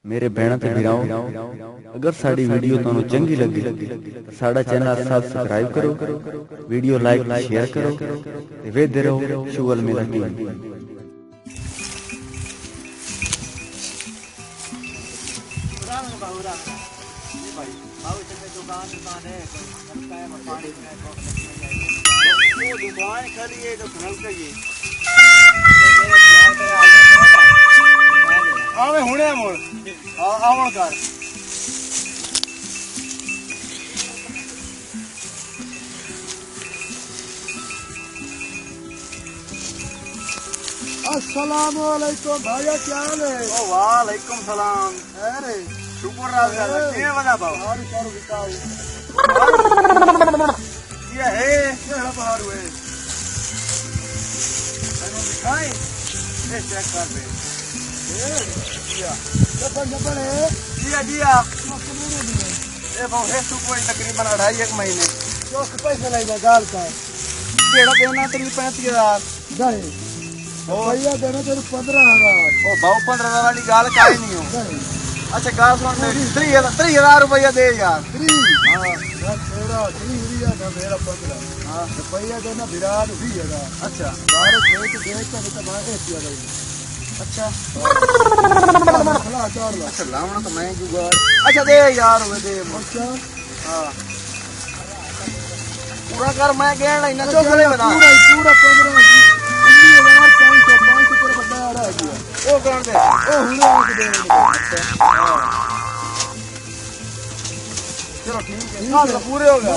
मेरे भैन ते भिराओ, अगर साड़ी वीडियो तुहानू चंगी लगी तो साड़ा चैनल सब्सक्राइब करो, वीडियो लाइक शेयर करो ते वेखदे रहो शुगल मेला टीवी। आवे हुणे मोड़ आवन कर अस्सलाम वालेकुम भैया, क्या हाल है? ओ वालेकुम सलाम। अरे शुक्र राजा के वदा बाबू और करो बिताओ ये है केड़ा पहाड़ हुए अनु दिखाई ये चेक कर दे जबन है दिया ये बहुत है तू कोई तकरीबन 2.5 महीने जो पैसे लगेगा गाल का केड़ा देना तेरी 35,000 गए भैया देना तेरे 15,000 ओ भाव 15,000 वाली गाल काहे नहीं हो। अच्छा गाल सुन 30,000 रुपया दे यार। 3 हां तेरा 3 का मेरा 15 हां रुपया देना विराट 20,000। अच्छा 12 देख के तो बाहर दिया गई। अच्छा अच्छा लावना तो मैं जुगाड़। अच्छा दे यार वो दे। अच्छा हां पूरा कर मैं कहना लेना जो करे बता पूरा 15,000 तेरे बता आ रहा है ओ कौन दे ओ हुने आके दे। चलो ठीक है हां पूरे हो गए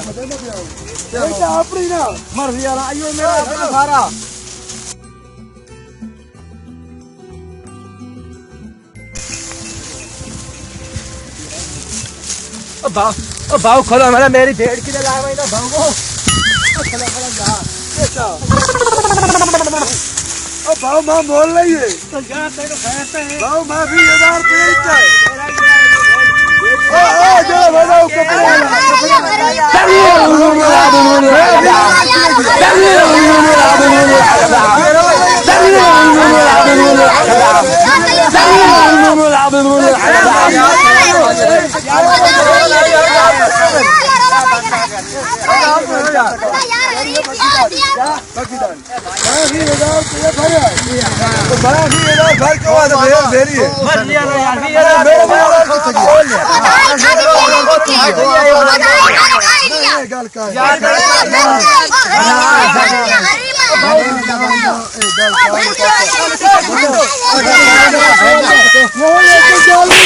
चलो अपनी ना मर्जी यार आइयो मेरा अपना सारा ओ भाव खोलो मेरा मेरी भेड़ की लगा भाई ना भाव को चला चला जा कैसा ओ भाव मां बोल रही है तो जा तेरे कहते हैं भाव मां 20,000 रुपए चाहिए ओ चलो बताओ कपड़े गल